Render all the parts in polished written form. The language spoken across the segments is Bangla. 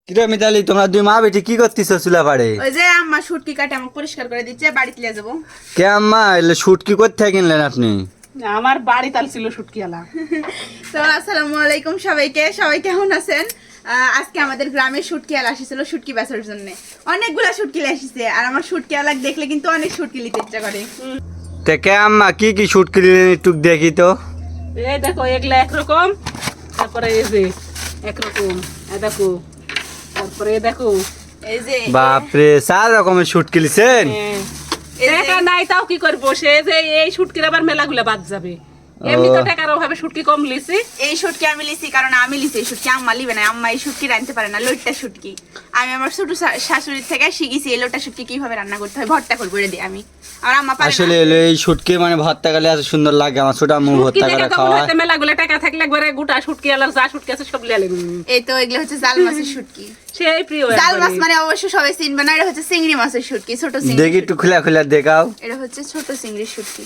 কিরে মিতালি, তোমরা দুই মা বেটি কি করতেছো চুলা পাড়ে? ওই যে আম্মা শুটকি কাটে আমাকে পরিষ্কার করে দিচ্ছে, বাড়িতে নিয়ে যাবো। কে আম্মা, এলে শুটকি কোথায় কিনলেন আপনি? আমার বাড়ি তাল ছিল শুটকিওয়ালা। তো আসসালামু আলাইকুম সবাইকে, সবাই কেমন আছেন? আজকে আমাদের গ্রামে শুটকিওয়ালা আসছিল শুটকি বেচার জন্য। অনেকগুলা শুটকি আসছে, আর আমার শুটকিওয়ালা দেখলে কিন্তু অনেক শুটকি নিতে ইচ্ছা করে। তে কে আম্মা কি কি শুটকি নিলেন একটু দেখি তো। এই দেখো এগুলা একরকম, তারপরে এই যে একরকম, এই দেখো, তারপরে এই দেখো, এই যে বাপরে, 4 রকমের শুটকি লিছেন? হ্যাঁ। এই যে- টাকা নাই তাও কি করবো, সে যে এই শুটকির আবার মেলাগুলা বাদ যাবে। এমনি তো টাকার অভাবে শুটকি কম লিছি। এই শুটকি আমি লিছি কারণ আমি লিছি এই শুটকি, আম্মা লিবে না। আম্মা এই শুটকি রাঁধতে পারে না, লোটটা শুটকি। আমি আমার ছোট শাশুড়ির থেকে শিখেছি এই লোটটা শুটকি কিভাবে রান্না করতে হয়, ভর্তা করে বলে দিই আমি। আর আম্মা পারে আসলে না। এলো এই শুটকি মানে ভর্তা গেলে এত সুন্দর লাগে, আমার ছোট আম্মু শুটকি ভর্তা দেখে করে তখন খাওয়ায়। হয়তো মেলাগুলা টাকা থাকলে একবারে গোটা শুটকি আলার যা শুটকি আছে সব লিয়ালেন। এই তো এগুলো হচ্ছে জাল মাছের শুটকি। সেই প্রিয় জাল মাছ একবারে। মানে অবশ্য সবাই চিনবে না, এটা হচ্ছে চিংড়ি মাছের শুটকি, ছোট চিংড়ি দেখি একটু শুটকি। খুলে খুলে দেখাও। এটা হচ্ছে ছোট চিংড়ির শুটকি।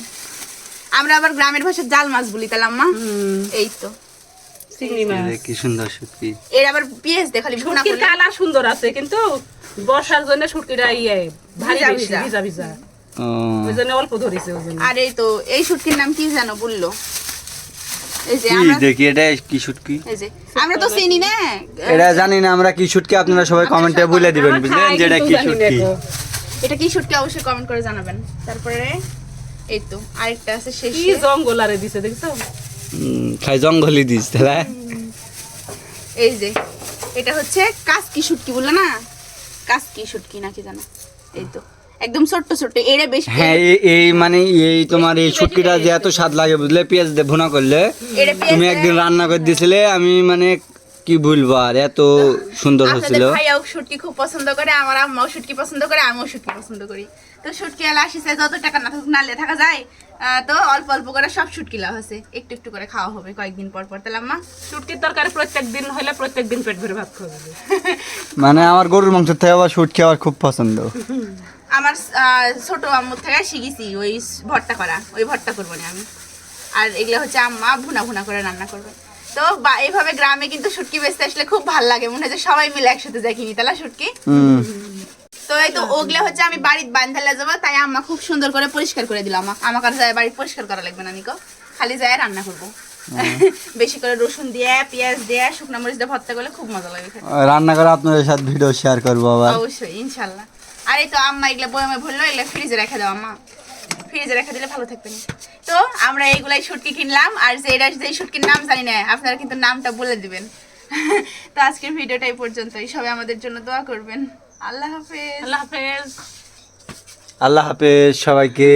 আমরা আবার গ্রামের ভাষায় জাল মাছ বলি, তাহলে আম্মা এই তো চিংড়ি মাছ। এই কি সুন্দর শুটকি। এর আবার পেঁয়াজ দিয়ে খালি ভুনা শুটকির করলে কালার সুন্দর আছে, কিন্তু বর্ষার জন্য শুটকিটা ভারী ভিজা বেশি, ভিজা। ভিজা ভিজা, ও, ওই জন্য অল্প ধরেছে ওই জন্য। আর এই তো এই শুটকির নাম কি জানো বললো? এই যে কি আমরা দেখি এটা কি শুটকি? এই যে আমরা তো চিনি না। এটা জানি না আমরা কি শুটকি, আপনারা সবাই কমেন্টে বলে দিবেন, আমার বুঝলেন খাই যে এটা কিন্তু কি জানি না শুটকি। তো। এটা কি শুটকি অবশ্যই কমেন্ট করে জানাবেন। তারপরে এই তো আরেকটা আছে কি শেষে, জঙ্গল আরে দিছে দেখছো? খাই জঙ্গলি দিস তাহলে। এই যে এটা হচ্ছে কাসকি শুটকি বললো না, কাসকি শুটকি নাকি জানো? এই তো একদম ছোট্ট ছোট্ট, এরা বেশ হ্যাঁ, এই মানে এই তোমার এই শুটকিটা যে এত স্বাদ লাগে বুঝলে, পেঁয়াজ দিয়ে ভুনা করলে। এটা পেঁয়াজ তুমি দিয়ে- একদিন রান্না করে দিছিলে, আমি মানে কি বলবো আর, এত সুন্দর আপনাদের হয়েছিল। ভাইয়াও শুটকি খুব পছন্দ করে, আমার আম্মাও শুটকি পছন্দ করে, আমিও শুটকি পছন্দ করি। তো শুটকি এলা আসিছে, যত টাকা না থাকুক নালে থাকা যায়, তো অল্প অল্প করে সব শুটকি লাভ আছে, একটু একটু করে খাওয়া হবে কয়েকদিন পর পর। তাহলে আম্মা শুটকির তরকারি প্রত্যেক দিন হলে প্রত্যেক দিন পেট ভরে ভাত খাওয়া যাবে। মানে আমার গরুর মাংস থেকে আবার শুটকি আমার খুব পছন্দ। আমার ছোট আম্মুর থেকে শিখেছি ওই ভর্তা করা, ওই ভর্তা করবো না আমি। আর এগুলো হচ্ছে আম্মা ভুনা ভুনা করে রান্না করবে। তো এইভাবে গ্রামে কিন্তু শুটকি বেচতে আসলে খুব ভালো লাগে, মনে হয় যে সবাই মিলে একসাথে যাই কিনি তাহলে শুটকি। তো এই তো ওগুলো হচ্ছে আমি বাড়িতে বান্ধালে যাবো, তাই আম্মা খুব সুন্দর করে পরিষ্কার করে দিল। আমাকে আর যায় বাড়ি পরিষ্কার করা লাগবে না, নিকো খালি যায় রান্না করবো। বেশি করে রসুন দিয়ে পেঁয়াজ দিয়ে শুকনো মরিচ দিয়ে ভর্তা করলে খুব মজা লাগে খেতে। রান্না করে আপনাদের সাথে ভিডিও শেয়ার করবো আবার। অবশ্যই ইনশাল্লাহ। আর এই তো আম্মা এগুলো বয়ামে ভরলো, এগুলো ফ্রিজে রেখে দাও আম্মা, ফ্রিজে রেখে দিলে ভালো থাকবে না। তো আমরা এইগুলাই শুটকি কিনলাম, আর যে শুটকির নাম জানি না, আপনারা কিন্তু নামটা বলে দিবেন। তো আজকের ভিডিওটা এই পর্যন্তই, সবাই আমাদের জন্য দোয়া করবেন। আল্লাহ হাফেজ। আল্লাহ হাফেজ। আল্লাহ হাফেজ সবাইকে।